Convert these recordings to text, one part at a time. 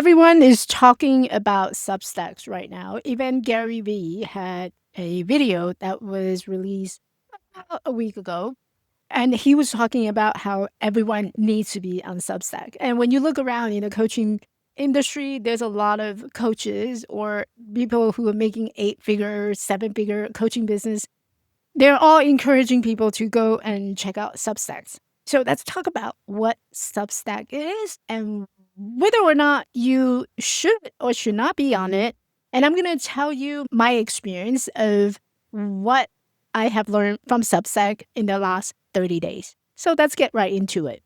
Everyone is talking about Substacks right now. Even Gary Vee had a video that was released about a week ago, and he was talking about how everyone needs to be on Substack. And when you look around in the coaching industry, there's a lot of coaches or people who are making 8-figure, 7-figure coaching business. They're all encouraging people to go and check out Substacks. So let's talk about what Substack is and whether or not you should or should not be on it. And I'm going to tell you my experience of what I have learned from Substack in the last 30 days. So let's get right into it.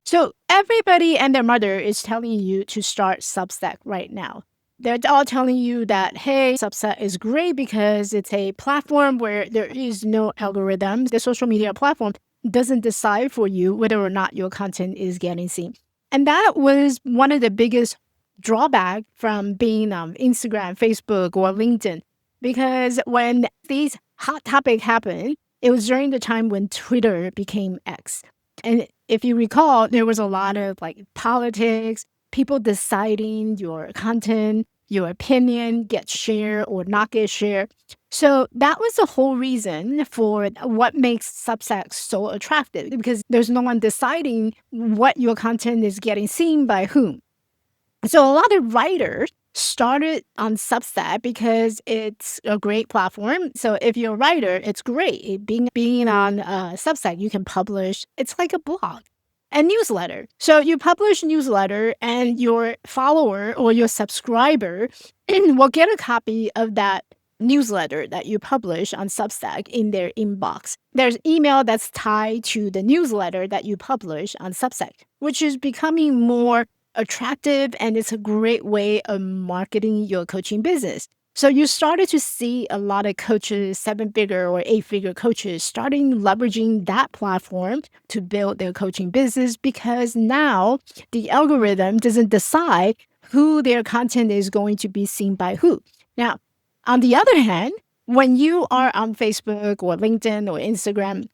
So everybody and their mother is telling you to start Substack right now. They're all telling you that, hey, Substack is great because it's a platform where there is no algorithm. The social media platform doesn't decide for you whether or not your content is getting seen. And that was one of the biggest drawback from being on Instagram, Facebook, or LinkedIn. Because when these hot topics happened, it was during the time when Twitter became X. And if you recall, there was a lot of politics, people deciding your content, your opinion gets shared or not get shared. So that was the whole reason for what makes Substack so attractive, because there's no one deciding what your content is getting seen by whom. So a lot of writers started on Substack because it's a great platform. So if you're a writer, it's great. Being on Substack, you can publish. It's like a blog, a newsletter. So you publish newsletter and your follower or your subscriber will get a copy of that newsletter that you publish on Substack in their inbox. There's email that's tied to the newsletter that you publish on Substack, which is becoming more attractive, and it's a great way of marketing your coaching business. So you started to see a lot of coaches, 7-figure or 8-figure coaches, starting leveraging that platform to build their coaching business, because now the algorithm doesn't decide who their content is going to be seen by who. Now, on the other hand, when you are on Facebook or LinkedIn or Instagram,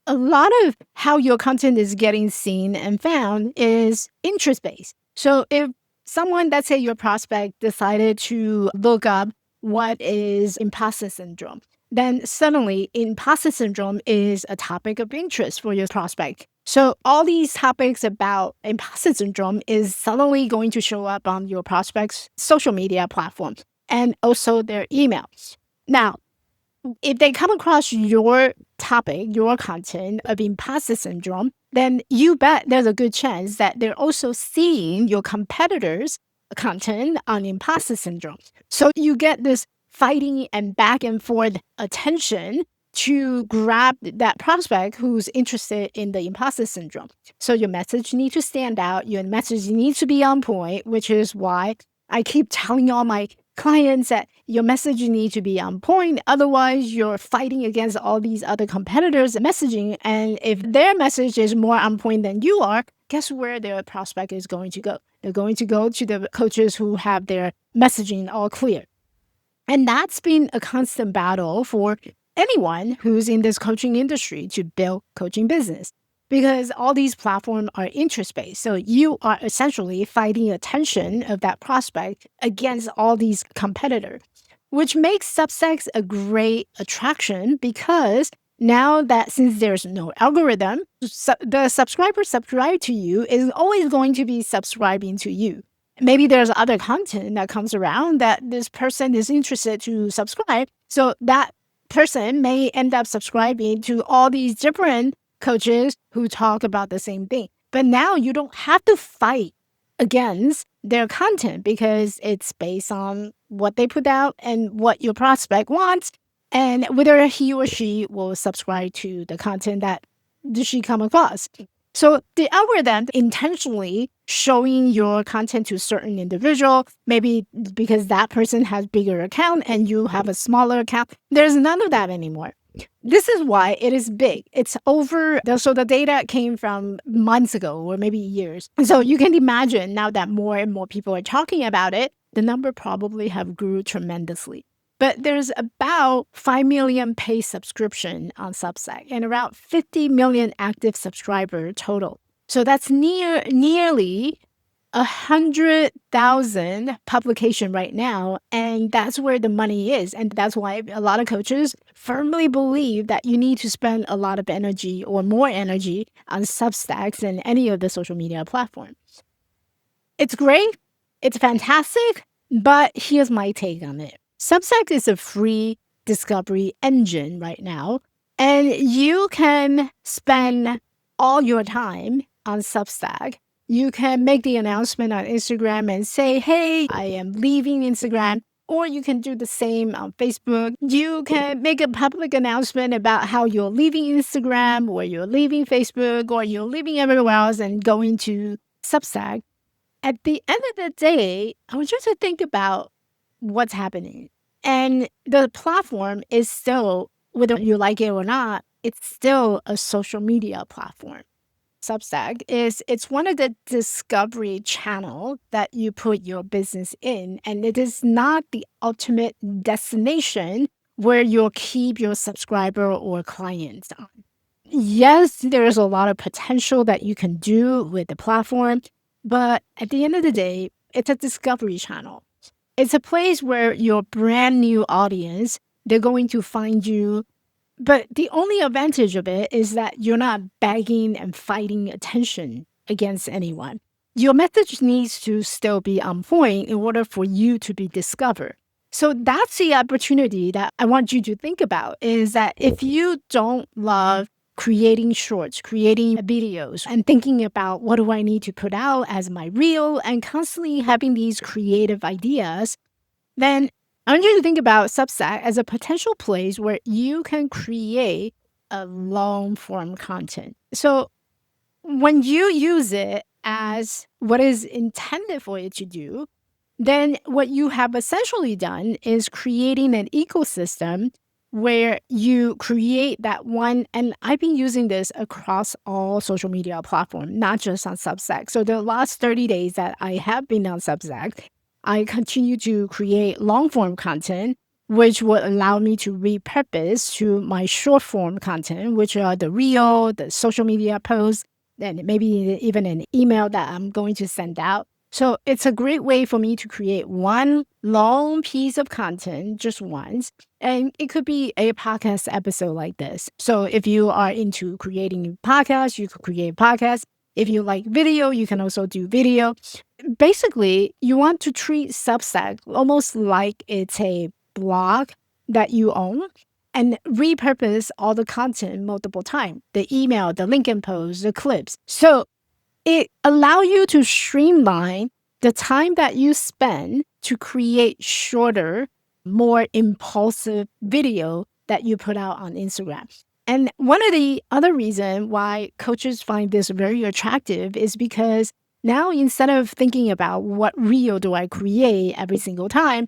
a lot of how your content is getting seen and found is interest-based. So if someone, let's say your prospect, decided to look up what is imposter syndrome, then suddenly imposter syndrome is a topic of interest for your prospect. So all these topics about imposter syndrome is suddenly going to show up on your prospect's social media platform and also their emails. Now, if they come across your topic, your content of imposter syndrome, then you bet there's a good chance that they're also seeing your competitors' content on imposter syndrome. So you get this fighting and back and forth attention to grab that prospect who's interested in the imposter syndrome. So your message needs to stand out. Your message needs to be on point, which is why I keep telling all my clients that your message needs to be on point. Otherwise, you're fighting against all these other competitors' messaging. And if their message is more on point than you are, guess where their prospect is going to go? They're going to go to the coaches who have their messaging all clear. And that's been a constant battle for anyone who's in this coaching industry to build coaching business, because all these platforms are interest-based. So you are essentially fighting attention of that prospect against all these competitors, which makes Substacks a great attraction, because now that since there's no algorithm, the subscriber subscribe to you is always going to be subscribing to you. Maybe there's other content that comes around that this person is interested to subscribe. So that person may end up subscribing to all these different coaches who talk about the same thing. But now you don't have to fight against their content, because it's based on what they put out and what your prospect wants, and whether he or she will subscribe to the content that she come across. So the algorithm intentionally showing your content to a certain individual, maybe because that person has bigger account and you have a smaller account, there's none of that anymore. This is why it is big. It's over. So the data came from months ago or maybe years. So you can imagine now that more and more people are talking about it, the number probably have grew tremendously. But there's about 5 million paid subscription on Substack and around 50 million active subscriber total. So that's nearly 100,000 publication right now. And that's where the money is. And that's why a lot of coaches firmly believe that you need to spend a lot of energy or more energy on Substacks than any of the social media platforms. It's great. It's fantastic. But here's my take on it. Substack is a free discovery engine right now. And you can spend all your time on Substack. You can make the announcement on Instagram and say, hey, I am leaving Instagram. Or you can do the same on Facebook. You can make a public announcement about how you're leaving Instagram or you're leaving Facebook or you're leaving everywhere else and going to Substack. At the end of the day, I want you to think about what's happening. And the platform is still, whether you like it or not, it's still a social media platform. Substack it's one of the discovery channel that you put your business in, and it is not the ultimate destination where you'll keep your subscriber or clients on. Yes, there's a lot of potential that you can do with the platform, but at the end of the day, it's a discovery channel. It's a place where your brand new audience, they're going to find you. But the only advantage of it is that you're not begging and fighting attention against anyone. Your message needs to still be on point in order for you to be discovered. So that's the opportunity that I want you to think about, is that if you don't love creating shorts, creating videos, and thinking about what do I need to put out as my reel and constantly having these creative ideas, then I want you to think about Substack as a potential place where you can create a long form content. So when you use it as what is intended for it to do, then what you have essentially done is creating an ecosystem where you create that one. And I've been using this across all social media platforms, not just on Substack. So the last 30 days that I have been on Substack, I continue to create long form content, which will allow me to repurpose to my short form content, which are the reel, the social media posts, and maybe even an email that I'm going to send out. So it's a great way for me to create one long piece of content just once. And it could be a podcast episode like this. So if you are into creating podcasts, you could create podcasts. If you like video, you can also do video. Basically, you want to treat Substack almost like it's a blog that you own and repurpose all the content multiple times, the email, the LinkedIn post, the clips. So it allows you to streamline the time that you spend to create shorter, more impulsive video that you put out on Instagram. And one of the other reasons why coaches find this very attractive is because now instead of thinking about what reel do I create every single time,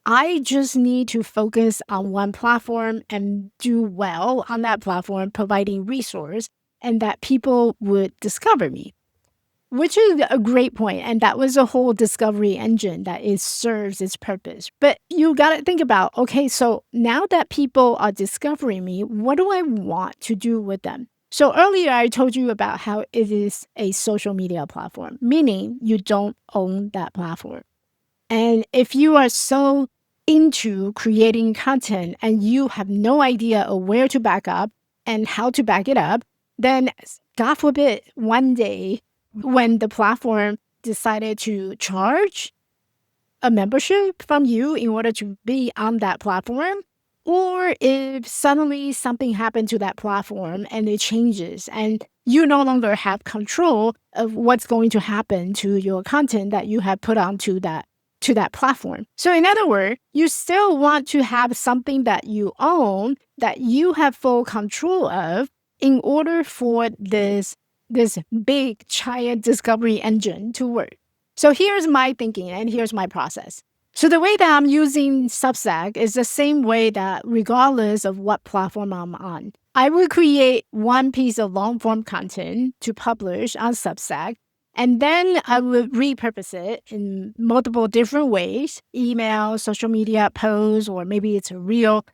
I just need to focus on one platform and do well on that platform, providing resource, and that people would discover me. Which is a great point, and that was a whole discovery engine that serves its purpose. But you got to think about, okay, so now that people are discovering me, what do I want to do with them? So earlier I told you about how it is a social media platform, meaning you don't own that platform. And if you are so into creating content and you have no idea of where to back up and how to back it up, then God forbid one day when the platform decided to charge a membership from you in order to be on that platform, or if suddenly something happened to that platform and it changes and you no longer have control of what's going to happen to your content that you have put onto that platform. So in other words, you still want to have something that you own, that you have full control of in order for this big giant discovery engine to work. So here's my thinking and here's my process. So the way that I'm using Substack is the same way that regardless of what platform I'm on, I will create one piece of long form content to publish on Substack. And then I would repurpose it in multiple different ways, email, social media posts, or maybe it's a reel.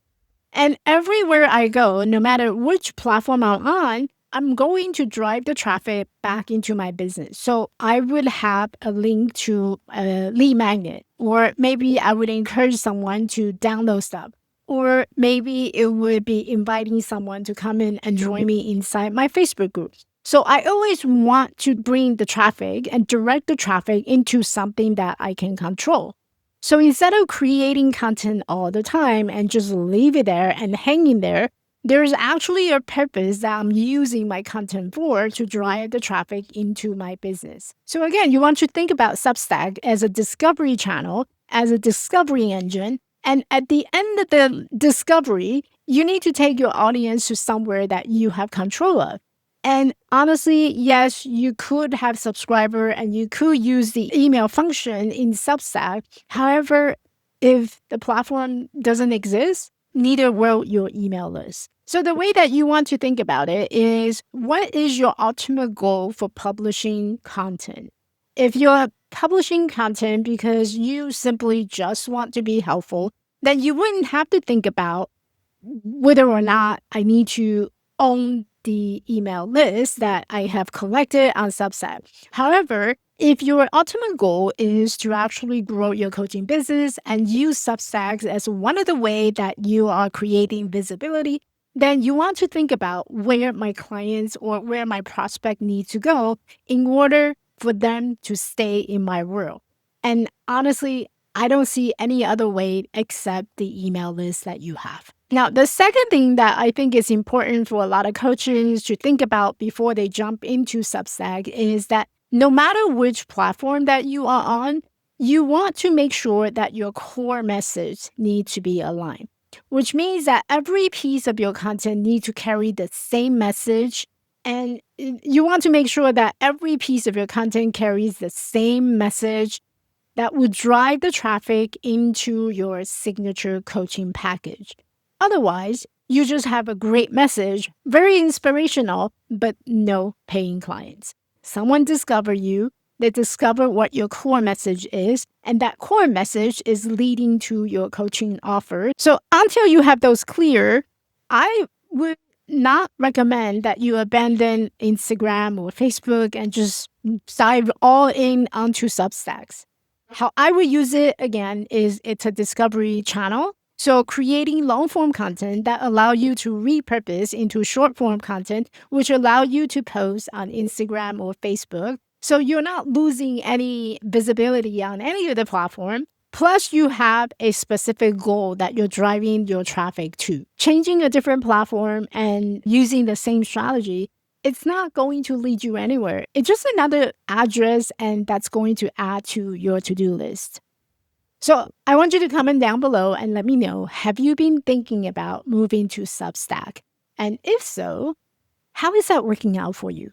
And everywhere I go, no matter which platform I'm on, I'm going to drive the traffic back into my business. So I would have a link to a lead magnet, or maybe I would encourage someone to download stuff, or maybe it would be inviting someone to come in and join me inside my Facebook group. So I always want to bring the traffic and direct the traffic into something that I can control. So instead of creating content all the time and just leave it there and hanging there, there's actually a purpose that I'm using my content for to drive the traffic into my business. So again, you want to think about Substack as a discovery channel, as a discovery engine. And at the end of the discovery, you need to take your audience to somewhere that you have control of. And honestly, yes, you could have subscriber and you could use the email function in Substack. However, if the platform doesn't exist, neither will your email list. So the way that you want to think about it is, what is your ultimate goal for publishing content? If you're publishing content because you simply just want to be helpful, then you wouldn't have to think about whether or not I need to own the email list that I have collected on Substack. However, if your ultimate goal is to actually grow your coaching business and use Substacks as one of the ways that you are creating visibility, then you want to think about where my clients or where my prospect need to go in order for them to stay in my world. And honestly, I don't see any other way except the email list that you have. Now, the second thing that I think is important for a lot of coaches to think about before they jump into Substack is that no matter which platform that you are on, you want to make sure that your core message needs to be aligned, which means that every piece of your content needs to carry the same message. And you want to make sure that every piece of your content carries the same message that would drive the traffic into your signature coaching package. Otherwise, you just have a great message, very inspirational, but no paying clients. Someone discover you, they discover what your core message is, and that core message is leading to your coaching offer. So until you have those clear, I would not recommend that you abandon Instagram or Facebook and just dive all in onto Substacks. How I would use it again is it's a discovery channel. So creating long form content that allow you to repurpose into short form content, which allow you to post on Instagram or Facebook. So you're not losing any visibility on any of the platform. Plus, you have a specific goal that you're driving your traffic to. Changing a different platform and using the same strategy, it's not going to lead you anywhere. It's just another address, and that's going to add to your to-do list. So I want you to comment down below and let me know, have you been thinking about moving to Substack? And if so, how is that working out for you?